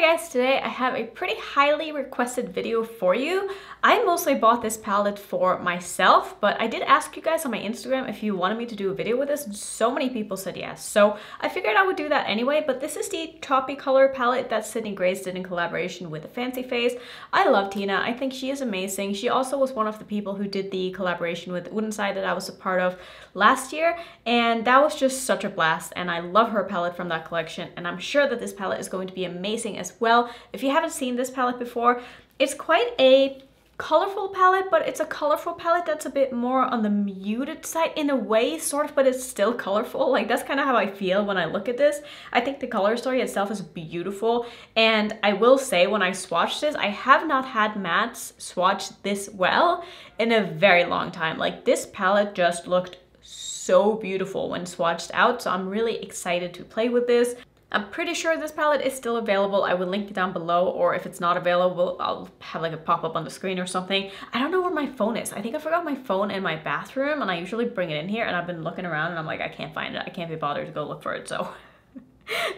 Hi guys, today I have a pretty highly requested video for you. I mostly bought this palette for myself, but I did ask you guys on my Instagram if you wanted me to do a video with this, and so many people said yes. So I figured I would do that anyway, but this is the Tropicolor palette that Sydney Grace did in collaboration with the Fancyface. I love Tina. I think she is amazing. She also was one of the people who did the collaboration with Wooden Side that I was a part of last year, and that was just such a blast, and I love her palette from that collection, and I'm sure that this palette is going to be amazing as well. If you haven't seen this palette before, it's quite a colorful palette, but it's a colorful palette that's a bit more on the muted side in a way, sort of, but it's still colorful. Like, that's kind of how I feel when I look at this. I think the color story itself is beautiful, and I will say when I swatched this, I have not had mattes swatch this well in a very long time. Like, this palette just looked so beautiful when swatched out, so I'm really excited to play with this. I'm pretty sure this palette is still available. I will link it down below, or if it's not available, I'll have like a pop-up on the screen or something. I don't know where my phone is. I think I forgot my phone in my bathroom, and I usually bring it in here, and I've been looking around and I'm like, I can't find it. I can't be bothered to go look for it, so.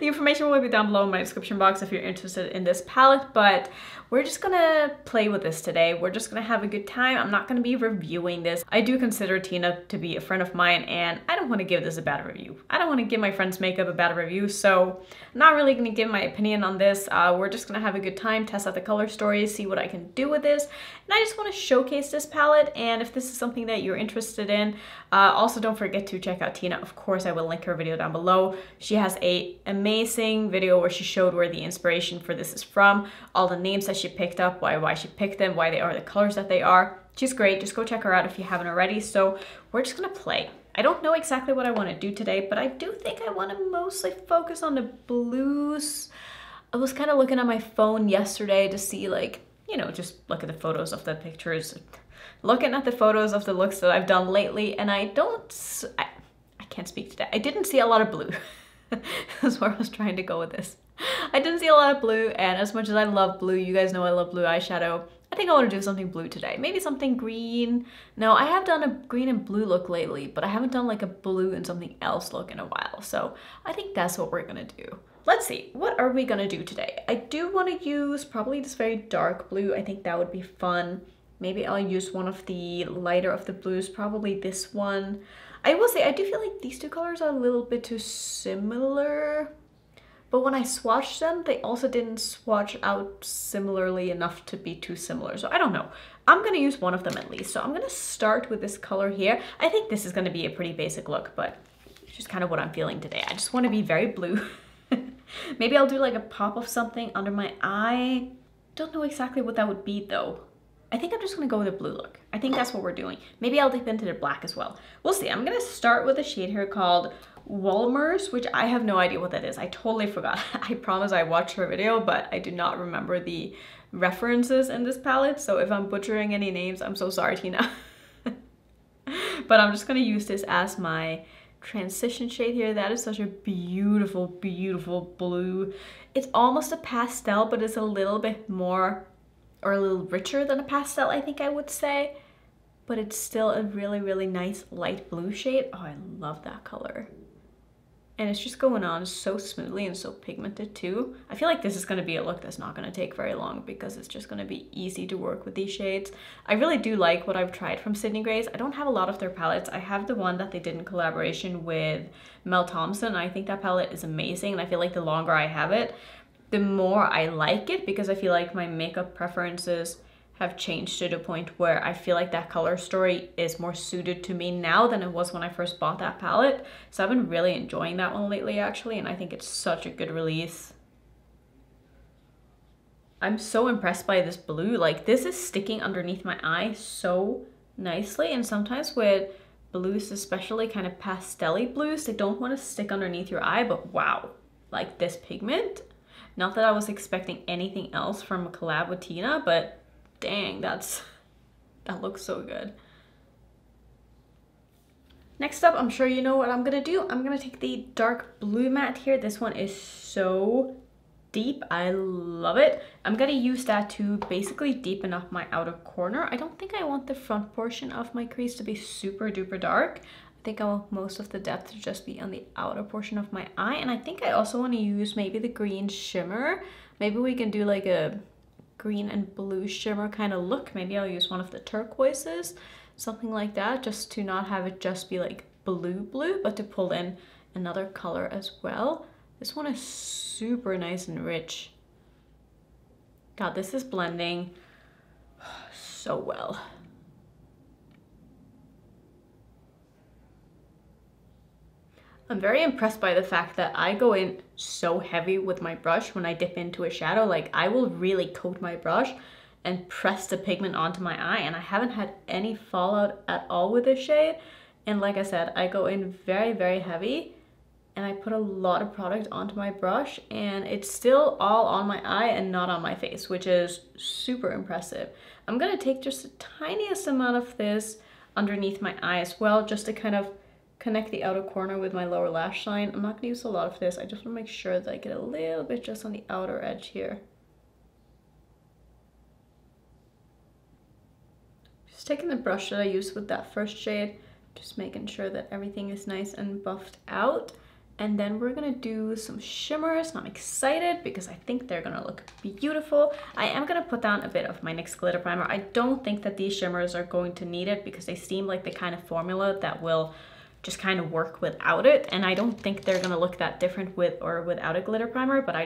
The information will be down below in my description box if you're interested in this palette, but we're just gonna play with this today. We're just gonna have a good time. I'm not gonna be reviewing this. I do consider Tina to be a friend of mine, and I don't want to give this a bad review. I don't want to give my friend's makeup a bad review, so I'm not really gonna give my opinion on this. We're just gonna have a good time, test out the color stories, see what I can do with this, and I just want to showcase this palette. And if this is something that you're interested in, also don't forget to check out Tina. Of course, I will link her video down below. She has a amazing video where she showed where the inspiration for this is from, all the names that she picked up, why she picked them, why they are the colors that they are. She's great. Just go check her out if you haven't already. So we're just gonna play. I don't know exactly what I want to do today, but I do think I want to mostly focus on the blues. I was kind of looking at my phone yesterday to see, like, you know, just look at the photos of the pictures, looking at the photos of the looks that I've done lately, and I can't speak today. I didn't see a lot of blue. That's where I was trying to go with this. I didn't see a lot of blue, and as much as I love blue, you guys know I love blue eyeshadow, I think I want to do something blue today. Maybe something green. No, I have done a green and blue look lately, but I haven't done like a blue and something else look in a while. So I think that's what we're gonna do. Let's see, what are we gonna do today? I do want to use probably this very dark blue. I think that would be fun. Maybe I'll use one of the lighter of the blues, probably this one. I will say, I do feel like these two colors are a little bit too similar, but when I swatched them, they also didn't swatch out similarly enough to be too similar. So I don't know. I'm gonna use one of them at least. So I'm gonna start with this color here. I think this is gonna be a pretty basic look, but it's just kind of what I'm feeling today. I just wanna be very blue. Maybe I'll do like a pop of something under my eye. Don't know exactly what that would be though. I think I'm just gonna go with a blue look. I think that's what we're doing. Maybe I'll dip into the black as well. We'll see. I'm gonna start with a shade here called Walmers, which I have no idea what that is. I totally forgot. I promise I watched her video, but I do not remember the references in this palette. So if I'm butchering any names, I'm so sorry, Tina. But I'm just gonna use this as my transition shade here. That is such a beautiful, beautiful blue. It's almost a pastel, but it's a little bit more, or a little richer than a pastel, I think I would say. But it's still a really, really nice light blue shade. Oh, I love that color. And it's just going on so smoothly and so pigmented too. I feel like this is gonna be a look that's not gonna take very long because it's just gonna be easy to work with these shades. I really do like what I've tried from Sydney Grace. I don't have a lot of their palettes. I have the one that they did in collaboration with Mel Thompson. I think that palette is amazing, and I feel like the longer I have it, the more I like it, because I feel like my makeup preferences have changed to the point where I feel like that color story is more suited to me now than it was when I first bought that palette. So I've been really enjoying that one lately actually, and I think it's such a good release. I'm so impressed by this blue. Like, this is sticking underneath my eye so nicely, and sometimes with blues, especially kind of pastel-y blues, they don't want to stick underneath your eye, but wow, like this pigment. Not that I was expecting anything else from a collab with Tina, but dang, that looks so good. Next up, I'm sure you know what I'm gonna do. I'm gonna take the dark blue matte here. This one is so deep. I love it. I'm gonna use that to basically deepen up my outer corner. I don't think I want the front portion of my crease to be super duper dark. I think I want most of the depth to just be on the outer portion of my eye. And I think I also want to use maybe the green shimmer. Maybe we can do like a green and blue shimmer kind of look. Maybe I'll use one of the turquoises, something like that, just to not have it just be like blue, but to pull in another color as well. This one is super nice and rich. God, this is blending so well. I'm very impressed by the fact that I go in so heavy with my brush when I dip into a shadow. Like, I will really coat my brush and press the pigment onto my eye, and I haven't had any fallout at all with this shade. And like I said, I go in very heavy, and I put a lot of product onto my brush, and it's still all on my eye and not on my face, which is super impressive. I'm gonna take just the tiniest amount of this underneath my eye as well, just to kind of connect the outer corner with my lower lash line. I'm not gonna use a lot of this. I just wanna make sure that I get a little bit just on the outer edge here. Just taking the brush that I used with that first shade, just making sure that everything is nice and buffed out. And then we're gonna do some shimmers, and I'm excited because I think they're gonna look beautiful. I am gonna put down a bit of my NYX glitter primer. I don't think that these shimmers are going to need it because they seem like the kind of formula that will just kind of work without it, and I don't think they're gonna look that different with or without a glitter primer, but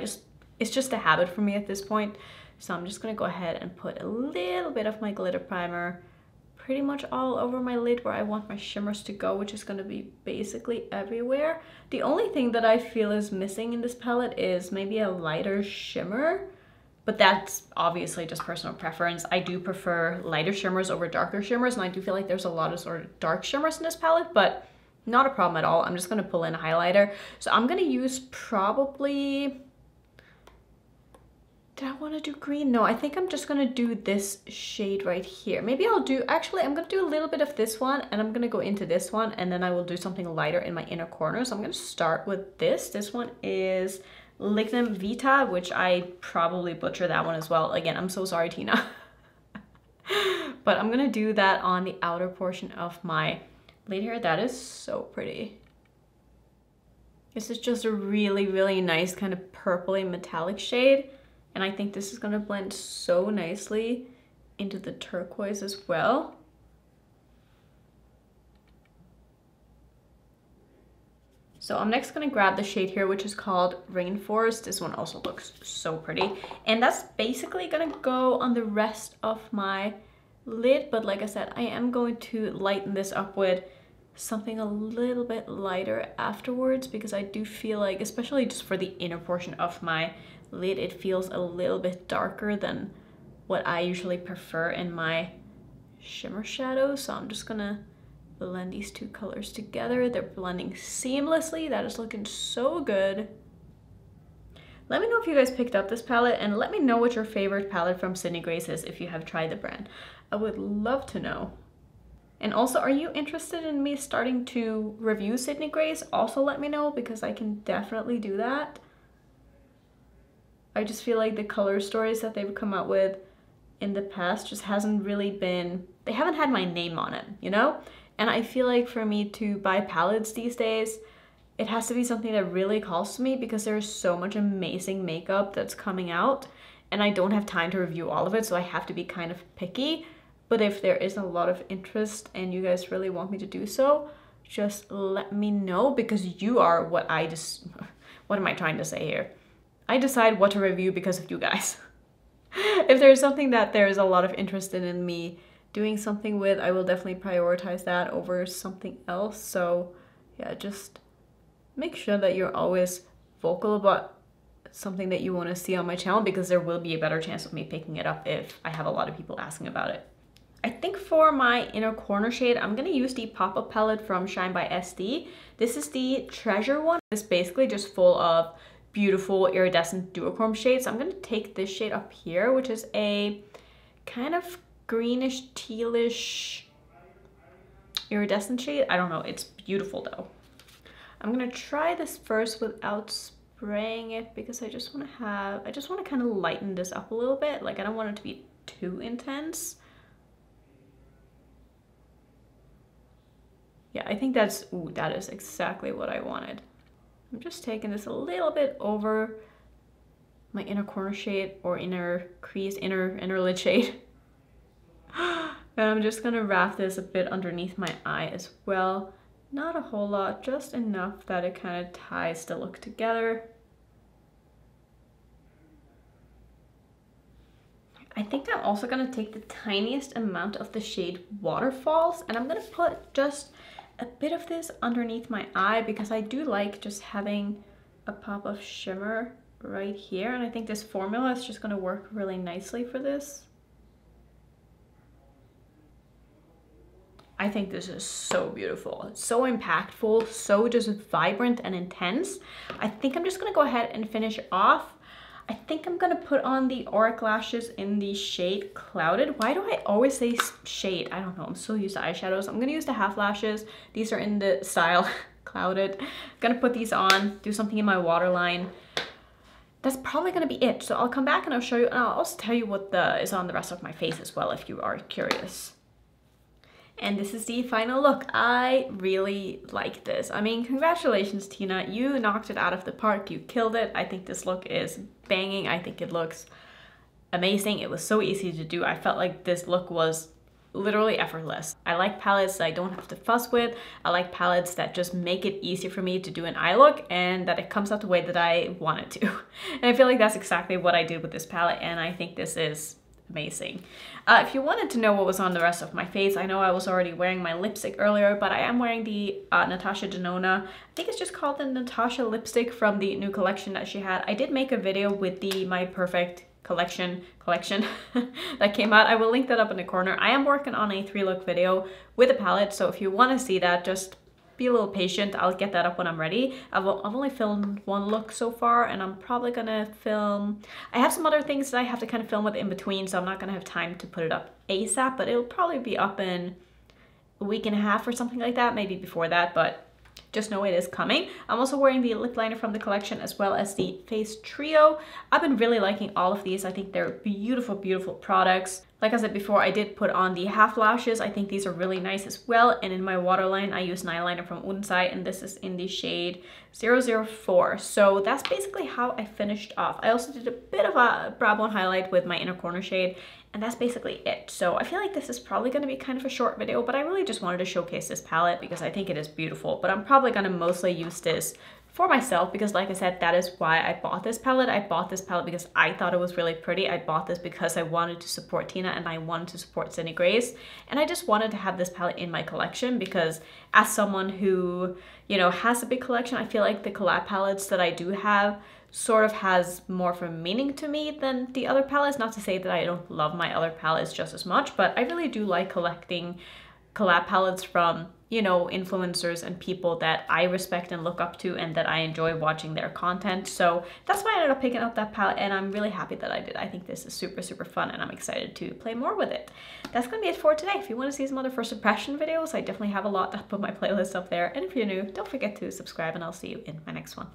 it's just a habit for me at this point. So I'm just gonna go ahead and put a little bit of my glitter primer pretty much all over my lid where I want my shimmers to go, which is gonna be basically everywhere. The only thing that I feel is missing in this palette is maybe a lighter shimmer, but that's obviously just personal preference. I do prefer lighter shimmers over darker shimmers, and I do feel like there's a lot of sort of dark shimmers in this palette, but not a problem at all. I'm just gonna pull in a highlighter. So I'm gonna use probably, did I wanna do green? No, I think I'm just gonna do this shade right here. Maybe I'll do, actually, I'm gonna do a little bit of this one, and I'm gonna go into this one, and then I will do something lighter in my inner corner. So I'm gonna start with this. This one is Lignum Vita, which I probably butcher that one as well. Again, I'm so sorry, Tina. But I'm gonna do that on the outer portion of my lid here. That is so pretty. This is just a really nice kind of purpley metallic shade, and I think this is gonna blend so nicely into the turquoise as well. So I'm next gonna grab the shade here, which is called Rainforest. This one also looks so pretty, and that's basically gonna go on the rest of my lid. But like I said, I am going to lighten this up with something a little bit lighter afterwards, because I do feel like, especially just for the inner portion of my lid, it feels a little bit darker than what I usually prefer in my shimmer shadows. So I'm just gonna blend these two colors together. They're blending seamlessly. That is looking so good. Let me know if you guys picked up this palette, and let me know what your favorite palette from Sydney Grace is if you have tried the brand. I would love to know. And also, are you interested in me starting to review Sydney Grace? Also let me know, because I can definitely do that. I just feel like the color stories that they've come out with in the past just hasn't really been, they haven't had my name on it, you know? And I feel like for me to buy palettes these days, it has to be something that really calls to me, because there's so much amazing makeup that's coming out, and I don't have time to review all of it, so I have to be kind of picky. But if there is a lot of interest and you guys really want me to do so, just let me know, because you are what I just, what am I trying to say here? I decide what to review because of you guys. If there's something that there's a lot of interest in me doing something with, I will definitely prioritize that over something else. So yeah, just make sure that you're always vocal about something that you want to see on my channel, because there will be a better chance of me picking it up if I have a lot of people asking about it. I think for my inner corner shade, I'm going to use the pop-up palette from Shine by SD. This is the Treasure one. It's basically just full of beautiful iridescent duochrome shades. I'm going to take this shade up here, which is a kind of greenish tealish iridescent shade. I don't know, it's beautiful though. I'm going to try this first without spraying it, because I just want to kind of lighten this up a little bit. Like, I don't want it to be too intense. Yeah, I think that is exactly what I wanted. I'm just taking this a little bit over my inner corner shade or inner crease, inner lid shade. And I'm just gonna wrap this a bit underneath my eye as well. Not a whole lot, just enough that it kind of ties the look together. I think I'm also gonna take the tiniest amount of the shade Waterfalls, and I'm gonna put just a bit of this underneath my eye because I do like just having a pop of shimmer right here, and I think this formula is just gonna work really nicely for this. I think this is so beautiful. It's so impactful, so just vibrant and intense. I think I'm just gonna go ahead and finish off. I think I'm gonna put on the Auric lashes in the shade Clouded. Why do I always say shade? I don't know, I'm so used to eyeshadows. I'm gonna use the half lashes. These are in the style Clouded. I'm gonna put these on, do something in my waterline. That's probably gonna be it. So I'll come back and I'll show you, and I'll also tell you what is on the rest of my face as well if you are curious. And this is the final look. I really like this. I mean, congratulations, Tina. You knocked it out of the park. You killed it. I think this look is banging. I think it looks amazing. It was so easy to do. I felt like this look was literally effortless. I like palettes that I don't have to fuss with. I like palettes that just make it easy for me to do an eye look and that it comes out the way that I want it to. And I feel like that's exactly what I did with this palette, and I think this is amazing. If you wanted to know what was on the rest of my face, I know I was already wearing my lipstick earlier, but I am wearing the Natasha Denona. I think it's just called the Natasha lipstick from the new collection that she had. I did make a video with the My Perfect collection that came out. I will link that up in the corner. I am working on a 3-look video with a palette, so if you want to see that, just be a little patient. I'll get that up when I'm ready. I've only filmed 1 look so far, and I'm probably gonna film... I have some other things that I have to kind of film with in between, so I'm not gonna have time to put it up ASAP, but it'll probably be up in a week and a half or something like that, maybe before that, but just know it is coming. I'm also wearing the lip liner from the collection as well as the face trio. I've been really liking all of these. I think they're beautiful, beautiful products. Like I said before, I did put on the half lashes. I think these are really nice as well. And in my waterline, I use an eyeliner from Unsai, and this is in the shade 004. So that's basically how I finished off. I also did a bit of a brow bone highlight with my inner corner shade, and that's basically it. So I feel like this is probably going to be kind of a short video, but I really just wanted to showcase this palette because I think it is beautiful. But I'm probably going to mostly use this for myself because, like I said, that is why I bought this palette. I bought this palette because I thought it was really pretty. I bought this because I wanted to support Tina and I wanted to support Sydney Grace. And I just wanted to have this palette in my collection because as someone who, you know, has a big collection, I feel like the collab palettes that I do have sort of has more of a meaning to me than the other palettes. Not to say that I don't love my other palettes just as much, but I really do like collecting collab palettes from, you know, influencers and people that I respect and look up to and that I enjoy watching their content. So that's why I ended up picking up that palette, and I'm really happy that I did. I think this is super, super fun, and I'm excited to play more with it. That's gonna be it for today. If you want to see some other first impression videos, I definitely have a lot up on my playlist up there. And if you're new, don't forget to subscribe, and I'll see you in my next one.